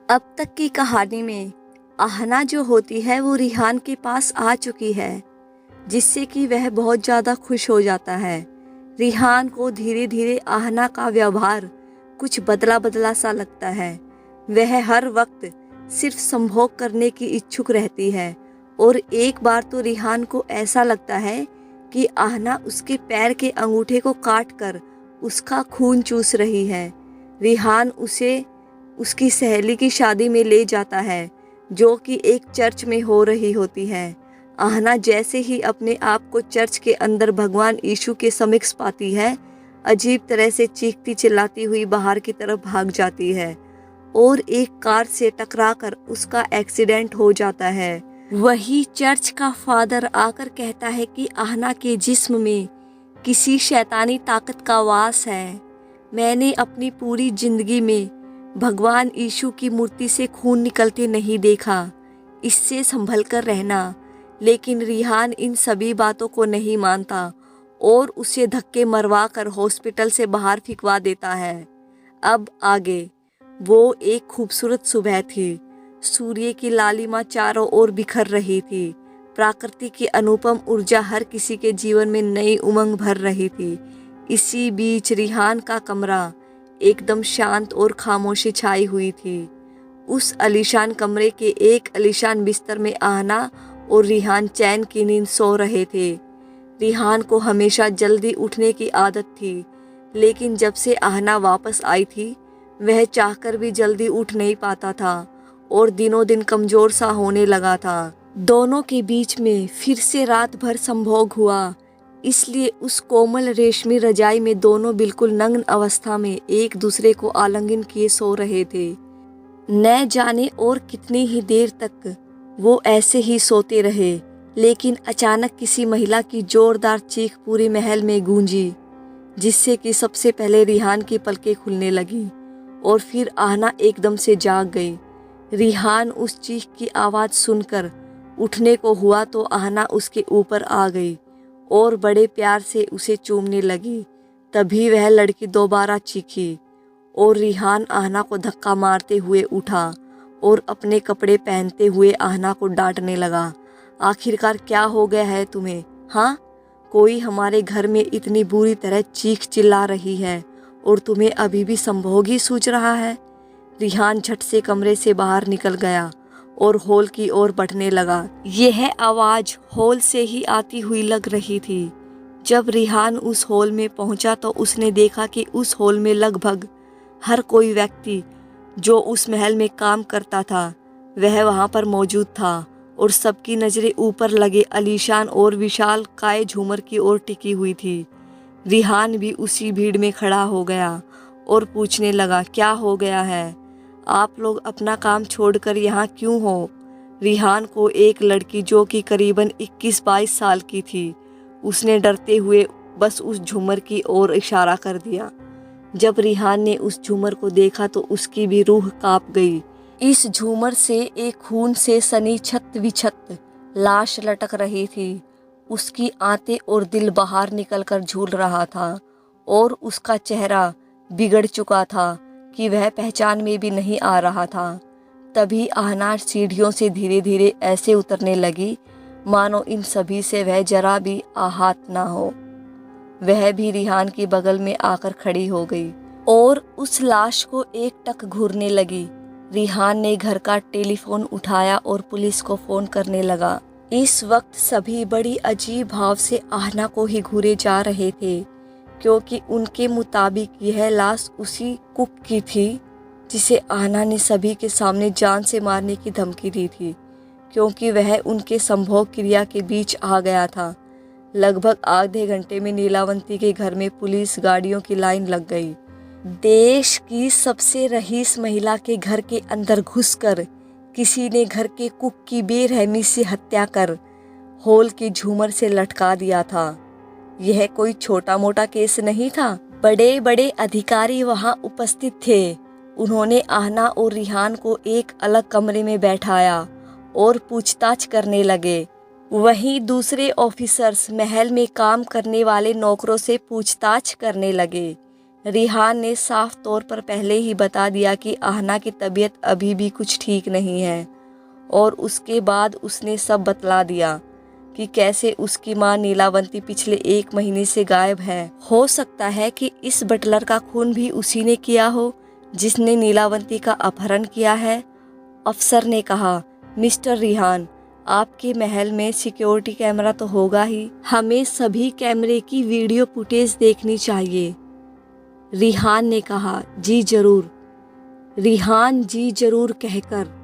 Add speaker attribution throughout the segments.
Speaker 1: अब तक की कहानी में आहना जो होती है वो रिहान के पास आ चुकी है, जिससे कि वह बहुत ज़्यादा खुश हो जाता है। रिहान को धीरे धीरे आहना का व्यवहार कुछ बदला बदला सा लगता है। वह हर वक्त सिर्फ संभोग करने की इच्छुक रहती है और एक बार तो रिहान को ऐसा लगता है कि आहना उसके पैर के अंगूठे को काट कर उसका खून चूस रही है। रिहान उसे उसकी सहेली की शादी में ले जाता है, जो कि एक चर्च में हो रही होती है। आहना जैसे ही अपने आप को चर्च के अंदर भगवान यीशु के समीक्ष पाती है, अजीब तरह से चीखती चिल्लाती हुई बाहर की तरफ भाग जाती है और एक कार से टकराकर उसका एक्सीडेंट हो जाता है। वही चर्च का फादर आकर कहता है कि आहना के जिस्म में किसी शैतानी ताकत का वास है। मैंने अपनी पूरी जिंदगी में भगवान यीशु की मूर्ति से खून निकलते नहीं देखा, इससे संभल कर रहना। लेकिन रिहान इन सभी बातों को नहीं मानता और उसे धक्के मरवा कर हॉस्पिटल से बाहर फिकवा देता है। अब आगे। वो एक खूबसूरत सुबह थी। सूर्य की लालिमा चारों ओर बिखर रही थी। प्रकृति की अनुपम ऊर्जा हर किसी के जीवन में नई उमंग भर रही थी। इसी बीच रिहान का कमरा एकदम शांत और खामोशी छाई हुई थी। उस आलीशान कमरे के एक आलीशान बिस्तर में आहना और रिहान चैन की नींद सो रहे थे। रिहान को हमेशा जल्दी उठने की आदत थी, लेकिन जब से आहना वापस आई थी, वह चाहकर भी जल्दी उठ नहीं पाता था और दिनों दिन कमजोर सा होने लगा था। दोनों के बीच में फिर से रात भर संभोग हुआ, इसलिए उस कोमल रेशमी रजाई में दोनों बिल्कुल नग्न अवस्था में एक दूसरे को आलिंगन किए सो रहे थे। न जाने और कितनी ही देर तक वो ऐसे ही सोते रहे, लेकिन अचानक किसी महिला की जोरदार चीख पूरे महल में गूंजी, जिससे कि सबसे पहले रिहान की पलकें खुलने लगी और फिर आहना एकदम से जाग गई। रिहान उस चीख की आवाज़ सुनकर उठने को हुआ तो आहना उसके ऊपर आ गई और बड़े प्यार से उसे चूमने लगी। तभी वह लड़की दोबारा चीखी और रिहान आहना को धक्का मारते हुए उठा और अपने कपड़े पहनते हुए आहना को डांटने लगा। आखिरकार क्या हो गया है तुम्हें? हाँ, कोई हमारे घर में इतनी बुरी तरह चीख चिल्ला रही है और तुम्हें अभी भी संभोग ही सूझ रहा है। रिहान झट से कमरे से बाहर निकल गया और हॉल की ओर बढ़ने लगा। यह आवाज़ हॉल से ही आती हुई लग रही थी। जब रिहान उस हॉल में पहुंचा तो उसने देखा कि उस हॉल में लगभग हर कोई व्यक्ति जो उस महल में काम करता था वह वहां पर मौजूद था और सबकी नज़रें ऊपर लगे आलीशान और विशाल काय झूमर की ओर टिकी हुई थी। रिहान भी उसी भीड़ में खड़ा हो गया और पूछने लगा, क्या हो गया है? आप लोग अपना काम छोड़कर यहाँ क्यों हो? रिहान को एक लड़की जो कि करीबन 21-22 साल की थी, उसने डरते हुए बस उस झूमर की ओर इशारा कर दिया। जब रिहान ने उस झूमर को देखा तो उसकी भी रूह कांप गई। इस झूमर से एक खून से सनी छत विछत लाश लटक रही थी। उसकी आंतें और दिल बाहर निकलकर झूल रहा था और उसका चेहरा बिगड़ चुका था कि वह पहचान में भी नहीं आ रहा था। तभी आहना सीढ़ियों से धीरे धीरे ऐसे उतरने लगी मानो इन सभी से वह जरा भी आहत ना हो। वह भी रिहान के बगल में आकर खड़ी हो गई और उस लाश को एकटक घूरने लगी। रिहान ने घर का टेलीफोन उठाया और पुलिस को फोन करने लगा। इस वक्त सभी बड़ी अजीब भाव से आहना को ही घूरे जा रहे थे, क्योंकि उनके मुताबिक यह लाश उसी कुक की थी जिसे आहना ने सभी के सामने जान से मारने की धमकी दी थी, क्योंकि वह उनके संभोग क्रिया के बीच आ गया था। लगभग आधे घंटे में नीलावंती के घर में पुलिस गाड़ियों की लाइन लग गई। देश की सबसे रईस महिला के घर के अंदर घुसकर किसी ने घर के कुक की बेरहमी से हत्या कर हॉल के झूमर से लटका दिया था। यह कोई छोटा मोटा केस नहीं था। बड़े बड़े अधिकारी वहां उपस्थित थे। उन्होंने आहना और रिहान को एक अलग कमरे में बैठाया और पूछताछ करने लगे। वहीं दूसरे ऑफिसर्स महल में काम करने वाले नौकरों से पूछताछ करने लगे। रिहान ने साफ तौर पर पहले ही बता दिया कि आहना की तबीयत अभी भी कुछ ठीक नहीं है और उसके बाद उसने सब बतला दिया कि कैसे उसकी मां नीलावंती पिछले 1 महीने से गायब है। हो सकता है कि इस बटलर का खून भी उसी ने किया हो जिसने नीलावंती का अपहरण किया है। अफसर ने कहा, मिस्टर रिहान, आपके महल में सिक्योरिटी कैमरा तो होगा ही, हमें सभी कैमरे की वीडियो फुटेज देखनी चाहिए। रिहान ने कहा, जी जरूर। रिहान जी जरूर कहकर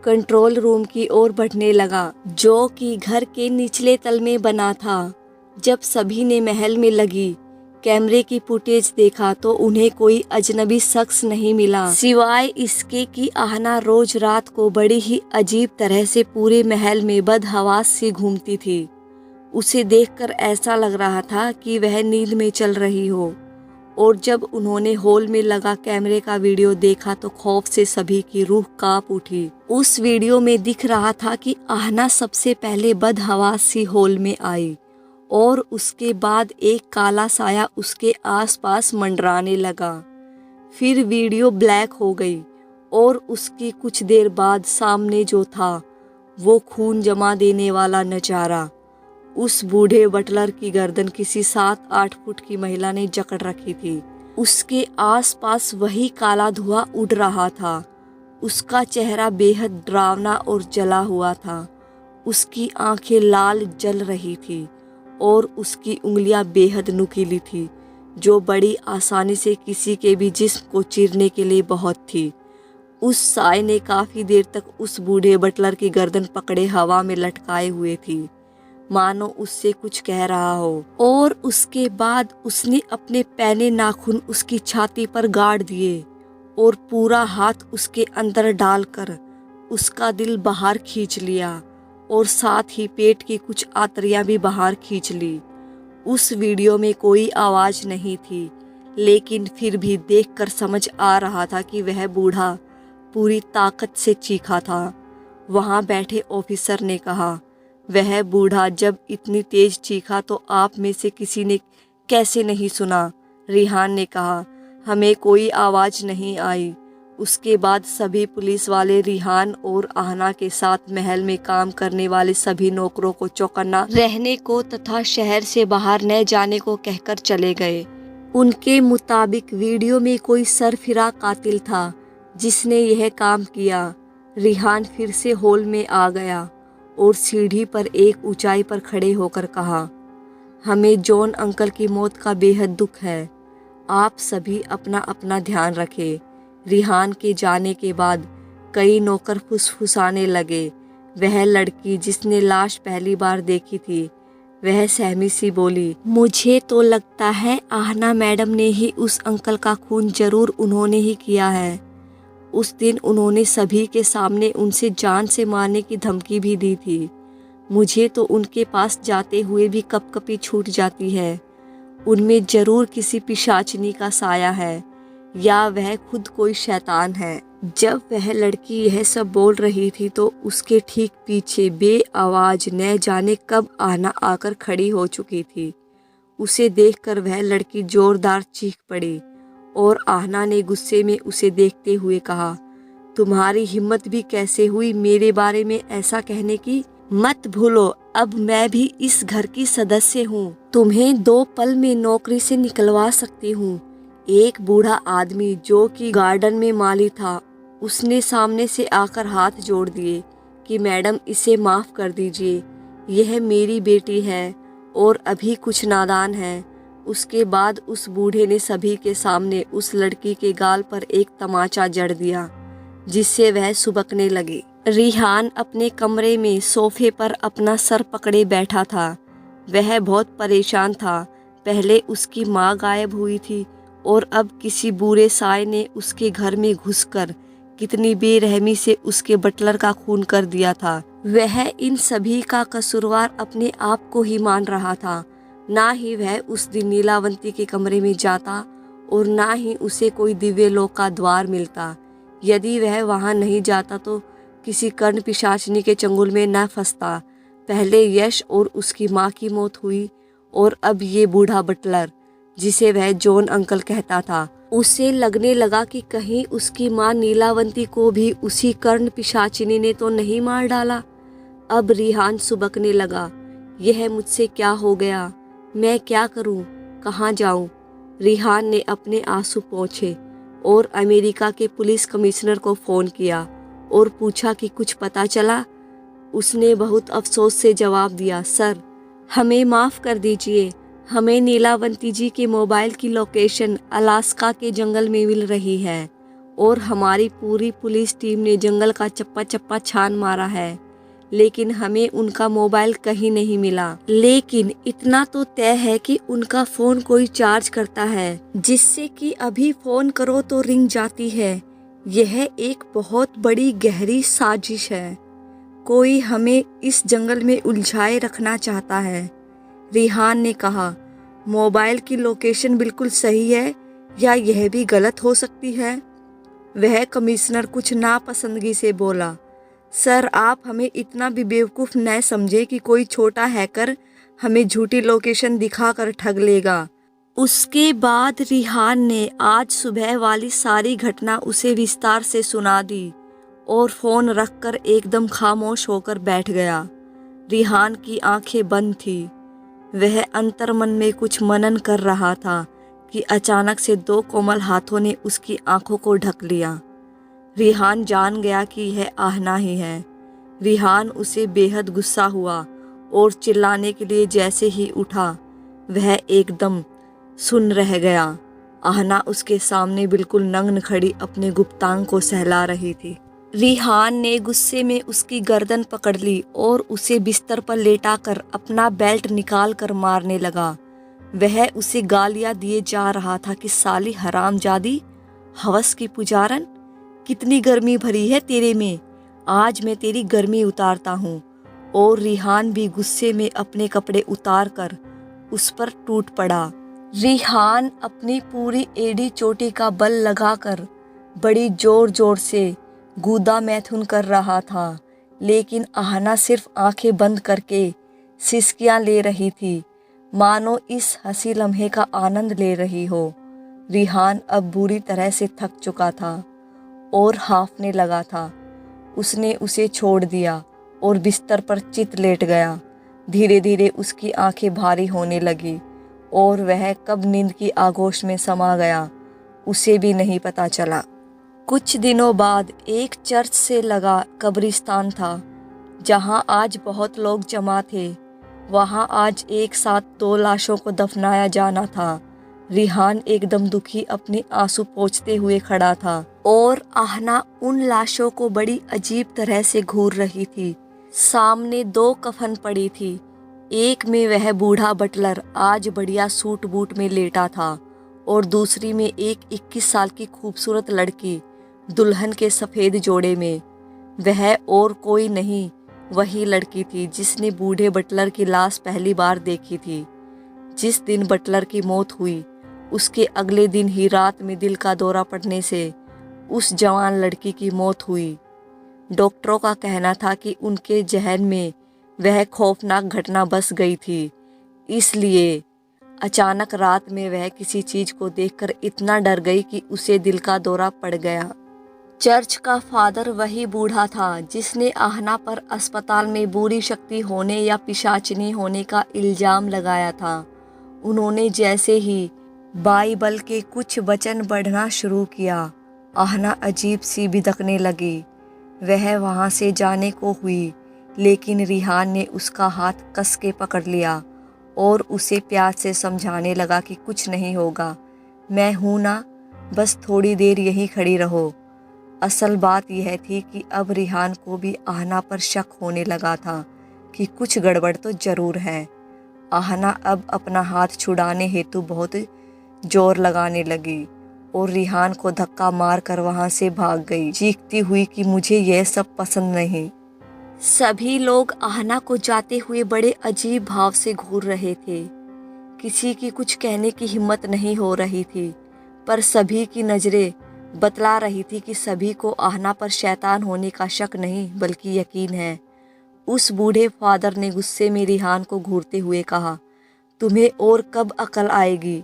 Speaker 1: कंट्रोल रूम की ओर बढ़ने लगा, जो कि घर के निचले तल में बना था। जब सभी ने महल में लगी कैमरे की फुटेज देखा तो उन्हें कोई अजनबी शख्स नहीं मिला, सिवाय इसके कि आहना रोज रात को बड़ी ही अजीब तरह से पूरे महल में बदहवास सी घूमती थी। उसे देखकर ऐसा लग रहा था कि वह नींद में चल रही हो। और जब उन्होंने हॉल में लगा कैमरे का वीडियो देखा तो खौफ से सभी की रूह कांप उठी। उस वीडियो में दिख रहा था कि आहना सबसे पहले बदहवास सी हॉल में आई और उसके बाद एक काला साया उसके आसपास मंडराने लगा। फिर वीडियो ब्लैक हो गई और उसकी कुछ देर बाद सामने जो था वो खून जमा देने वाला नजारा। उस बूढ़े बटलर की गर्दन किसी 7-8 फुट की महिला ने जकड़ रखी थी। उसके आसपास वही काला धुआं उड़ रहा था। उसका चेहरा बेहद डरावना और जला हुआ था। उसकी आंखें लाल जल रही थी और उसकी उंगलियां बेहद नुकीली थी, जो बड़ी आसानी से किसी के भी जिस्म को चीरने के लिए बहुत थी। उस साए ने काफी देर तक उस बूढ़े बटलर की गर्दन पकड़े हवा में लटकाए हुए थी, मानो उससे कुछ कह रहा हो। और उसके बाद उसने अपने पैने नाखून उसकी छाती पर गाड़ दिए और पूरा हाथ उसके अंदर डालकर उसका दिल बाहर खींच लिया और साथ ही पेट की कुछ आंतड़ियां भी बाहर खींच ली। उस वीडियो में कोई आवाज नहीं थी, लेकिन फिर भी देखकर समझ आ रहा था कि वह बूढ़ा पूरी ताकत से चीखा था। वहां बैठे ऑफिसर ने कहा, वह बूढ़ा जब इतनी तेज चीखा तो आप में से किसी ने कैसे नहीं सुना? रिहान ने कहा, हमें कोई आवाज नहीं आई। उसके बाद सभी पुलिस वाले रिहान और आहना के साथ महल में काम करने वाले सभी नौकरों को चौकन्ना रहने को तथा शहर से बाहर न जाने को कहकर चले गए। उनके मुताबिक वीडियो में कोई सरफिरा कातिल था जिसने यह काम किया। रिहान फिर से हॉल में आ गया और सीढ़ी पर एक ऊंचाई पर खड़े होकर कहा, हमें जॉन अंकल की मौत का बेहद दुख है। आप सभी अपना अपना ध्यान रखें। रिहान के जाने के बाद कई नौकर फुसफुसाने लगे। वह लड़की जिसने लाश पहली बार देखी थी, वह सहमी सी बोली, मुझे तो लगता है आहना मैडम ने ही उस अंकल का खून जरूर उन्होंने ही किया है। उस दिन उन्होंने सभी के सामने उनसे जान से मारने की धमकी भी दी थी। मुझे तो उनके पास जाते हुए भी कपकपी छूट जाती है। उनमें जरूर किसी पिशाचिनी का साया है या वह खुद कोई शैतान है। जब वह लड़की यह सब बोल रही थी तो उसके ठीक पीछे बेआवाज न जाने कब आहना आकर खड़ी हो चुकी थी। उसे देखकर वह लड़की जोरदार चीख पड़ी और आहना ने गुस्से में उसे देखते हुए कहा, तुम्हारी हिम्मत भी कैसे हुई मेरे बारे में ऐसा कहने की? मत भूलो, अब मैं भी इस घर की सदस्य हूँ। तुम्हें 2 पल में नौकरी से निकलवा सकती हूँ। एक बूढ़ा आदमी जो कि गार्डन में माली था, उसने सामने से आकर हाथ जोड़ दिए कि मैडम इसे माफ कर दीजिए, यह मेरी बेटी है और अभी कुछ नादान है। उसके बाद उस बूढ़े ने सभी के सामने उस लड़की के गाल पर एक तमाचा जड़ दिया, जिससे वह सुबकने लगी। रिहान अपने कमरे में सोफे पर अपना सर पकड़े बैठा था। वह बहुत परेशान था। पहले उसकी माँ गायब हुई थी और अब किसी बुरे साए ने उसके घर में घुसकर कितनी बेरहमी से उसके बटलर का खून कर दिया था। वह इन सभी का कसूरवार अपने आप को ही मान रहा था। ना ही वह उस दिन नीलावंती के कमरे में जाता और ना ही उसे कोई दिव्य लोक का द्वार मिलता। यदि वह वहां नहीं जाता तो किसी कर्ण पिशाचिनी के चंगुल में न फंसता। पहले यश और उसकी माँ की मौत हुई और अब ये बूढ़ा बटलर। जिसे वह जॉन अंकल कहता था। उसे लगने लगा कि कहीं उसकी माँ नीलावंती को भी उसी कर्ण पिशाचिनी ने तो नहीं मार डाला। अब रिहान सुबकने लगा, यह मुझसे क्या हो गया, मैं क्या करूं, कहाँ जाऊं। रिहान ने अपने आंसू पोंछे और अमेरिका के पुलिस कमिश्नर को फ़ोन किया और पूछा कि कुछ पता चला। उसने बहुत अफसोस से जवाब दिया, सर हमें माफ़ कर दीजिए, हमें नीलावंती जी के मोबाइल की लोकेशन अलास्का के जंगल में मिल रही है और हमारी पूरी पुलिस टीम ने जंगल का चप्पा चप्पा छान मारा है, लेकिन हमें उनका मोबाइल कहीं नहीं मिला। लेकिन इतना तो तय है कि उनका फ़ोन कोई चार्ज करता है, जिससे कि अभी फ़ोन करो तो रिंग जाती है। यह एक बहुत बड़ी गहरी साजिश है। कोई हमें इस जंगल में उलझाए रखना चाहता है। रिहान ने कहा, मोबाइल की लोकेशन बिल्कुल सही है या यह भी गलत हो सकती है। वह कमिश्नर कुछ नापसंदगी से बोला, सर आप हमें इतना भी बेवकूफ़ न समझे कि कोई छोटा हैकर हमें झूठी लोकेशन दिखाकर ठग लेगा। उसके बाद रिहान ने आज सुबह वाली सारी घटना उसे विस्तार से सुना दी और फ़ोन रखकर एकदम खामोश होकर बैठ गया। रिहान की आंखें बंद थी। वह अंतर्मन में कुछ मनन कर रहा था कि अचानक से दो कोमल हाथों ने उसकी आंखों को ढक लिया। रिहान जान गया कि यह आहना ही है। रिहान उसे बेहद गुस्सा हुआ और चिल्लाने के लिए जैसे ही उठा, वह एकदम सुन रह गया। आहना उसके सामने बिल्कुल नग्न खड़ी अपने गुप्तांग को सहला रही थी। रिहान ने गुस्से में उसकी गर्दन पकड़ ली और उसे बिस्तर पर लेटाकर अपना बेल्ट निकाल कर मारने लगा। वह उसे गालियां दिए जा रहा था कि साली हरामजादी, हवस की पुजारन, कितनी गर्मी भरी है तेरे में, आज मैं तेरी गर्मी उतारता हूँ। और रिहान भी गुस्से में अपने कपड़े उतार कर उस पर टूट पड़ा। रिहान अपनी पूरी एड़ी चोटी का बल लगाकर बड़ी जोर जोर से गूदा मैथुन कर रहा था, लेकिन आहना सिर्फ आंखें बंद करके सिसकियां ले रही थी, मानो इस हंसी लम्हे का आनंद ले रही हो। रिहान अब बुरी तरह से थक चुका था और हांफने लगा था। उसने उसे छोड़ दिया और बिस्तर पर चित लेट गया। धीरे धीरे उसकी आंखें भारी होने लगी और वह कब नींद की आगोश में समा गया, उसे भी नहीं पता चला। कुछ दिनों बाद एक चर्च से लगा कब्रिस्तान था, जहां आज बहुत लोग जमा थे। वहां आज एक साथ दो लाशों को दफनाया जाना था। रिहान एकदम दुखी अपने आंसू पोंछते हुए खड़ा था और आहना उन लाशों को बड़ी अजीब तरह से घूर रही थी। सामने दो कफन पड़ी थी। एक में वह बूढ़ा बटलर आज बढ़िया सूट बूट में लेटा था और दूसरी में एक 21 साल की खूबसूरत लड़की दुल्हन के सफ़ेद जोड़े में। वह और कोई नहीं, वही लड़की थी जिसने बूढ़े बटलर की लाश पहली बार देखी थी। जिस दिन बटलर की मौत हुई, उसके अगले दिन ही रात में दिल का दौरा पड़ने से उस जवान लड़की की मौत हुई। डॉक्टरों का कहना था कि उनके जहन में वह खौफनाक घटना बस गई थी, इसलिए अचानक रात में वह किसी चीज़ को देखकर इतना डर गई कि उसे दिल का दौरा पड़ गया। चर्च का फादर वही बूढ़ा था जिसने आहना पर अस्पताल में बुरी शक्ति होने या पिशाचिनी होने का इल्ज़ाम लगाया था। उन्होंने जैसे ही बाइबल के कुछ वचन पढ़ना शुरू किया, आहना अजीब सी बिदकने लगी। वह वहाँ से जाने को हुई, लेकिन रिहान ने उसका हाथ कस के पकड़ लिया और उसे प्यार से समझाने लगा कि कुछ नहीं होगा, मैं हूँ ना, बस थोड़ी देर यहीं खड़ी रहो। असल बात यह थी कि अब रिहान को भी आहना पर शक होने लगा था कि कुछ गड़बड़ तो जरूर है। आहना अब अपना हाथ छुड़ाने हेतु बहुत जोर लगाने लगी और रिहान को धक्का मार कर वहाँ से भाग गई, चीखती हुई कि मुझे यह सब पसंद नहीं। सभी लोग आहना को जाते हुए बड़े अजीब भाव से घूर रहे थे। किसी की कुछ कहने की हिम्मत नहीं हो रही थी, पर सभी की नज़रें बतला रही थी कि सभी को आहना पर शैतान होने का शक नहीं बल्कि यकीन है। उस बूढ़े फादर ने गुस्से में रिहान को घूरते हुए कहा, तुम्हें और कब अकल आएगी?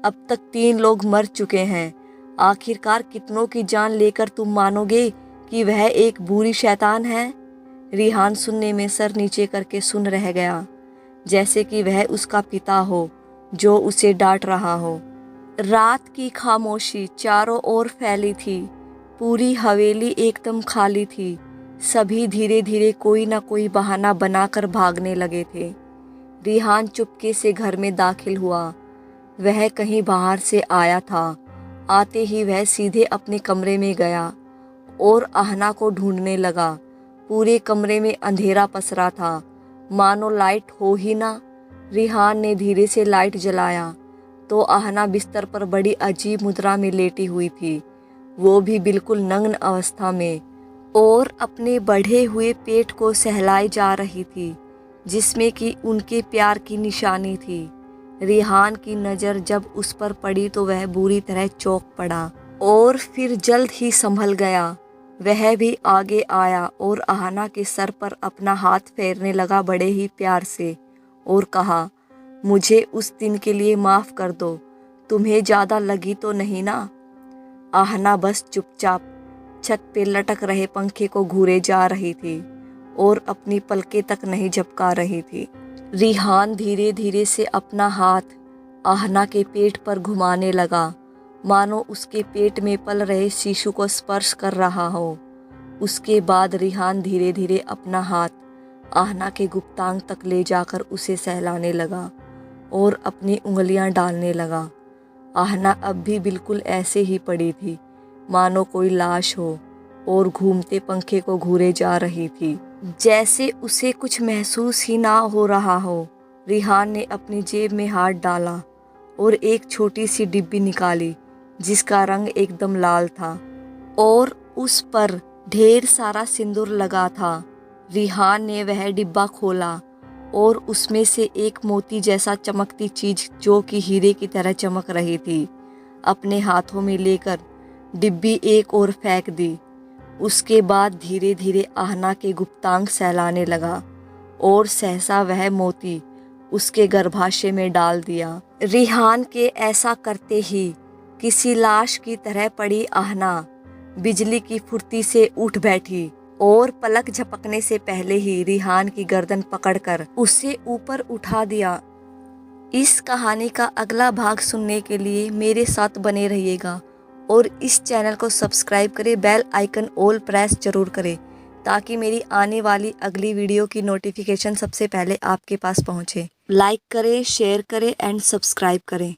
Speaker 1: अब तक 3 लोग मर चुके हैं। आखिरकार कितनों की जान लेकर तुम मानोगे कि वह एक बुरी शैतान है? रिहान सुनने में सर नीचे करके सुन रह गया, जैसे कि वह उसका पिता हो जो उसे डांट रहा हो। रात की खामोशी चारों ओर फैली थी। पूरी हवेली एकदम खाली थी। सभी धीरे धीरे कोई ना कोई बहाना बनाकर भागने लगे थे। रिहान चुपके से घर में दाखिल हुआ। वह कहीं बाहर से आया था। आते ही वह सीधे अपने कमरे में गया और आहना को ढूंढने लगा। पूरे कमरे में अंधेरा पसरा था, मानो लाइट हो ही ना। रिहान ने धीरे से लाइट जलाया तो आहना बिस्तर पर बड़ी अजीब मुद्रा में लेटी हुई थी, वो भी बिल्कुल नग्न अवस्था में, और अपने बढ़े हुए पेट को सहलाई जा रही थी, जिसमें कि उनके प्यार की निशानी थी। रिहान की नज़र जब उस पर पड़ी तो वह बुरी तरह चौंक पड़ा और फिर जल्द ही संभल गया। वह भी आगे आया और आहना के सर पर अपना हाथ फेरने लगा बड़े ही प्यार से और कहा, मुझे उस दिन के लिए माफ़ कर दो, तुम्हें ज़्यादा लगी तो नहीं ना? आहना बस चुपचाप छत पे लटक रहे पंखे को घूरे जा रही थी और अपनी पलकें तक नहीं झपका रही थी। रिहान धीरे धीरे से अपना हाथ आहना के पेट पर घुमाने लगा, मानो उसके पेट में पल रहे शिशु को स्पर्श कर रहा हो। उसके बाद रिहान धीरे धीरे अपना हाथ आहना के गुप्तांग तक ले जाकर उसे सहलाने लगा और अपनी उंगलियां डालने लगा। आहना अब भी बिल्कुल ऐसे ही पड़ी थी, मानो कोई लाश हो, और घूमते पंखे को घूरे जा रही थी, जैसे उसे कुछ महसूस ही ना हो रहा हो। रिहान ने अपनी जेब में हाथ डाला और एक छोटी सी डिब्बी निकाली जिसका रंग एकदम लाल था और उस पर ढेर सारा सिंदूर लगा था। रिहान ने वह डिब्बा खोला और उसमें से एक मोती जैसा चमकती चीज, जो कि हीरे की तरह चमक रही थी, अपने हाथों में लेकर डिब्बी एक ओर फेंक दी। उसके बाद धीरे धीरे आहना के गुप्तांग सहलाने लगा और सहसा वह मोती उसके गर्भाशय में डाल दिया। रिहान के ऐसा करते ही किसी लाश की तरह पड़ी आहना बिजली की फुर्ती से उठ बैठी और पलक झपकने से पहले ही रिहान की गर्दन पकड़कर उसे ऊपर उठा दिया। इस कहानी का अगला भाग सुनने के लिए मेरे साथ बने रहिएगा और इस चैनल को सब्सक्राइब करें, बेल आइकन ऑल प्रेस जरूर करें ताकि मेरी आने वाली अगली वीडियो की नोटिफिकेशन सबसे पहले आपके पास पहुंचे। लाइक करें, शेयर करें एंड सब्सक्राइब करें।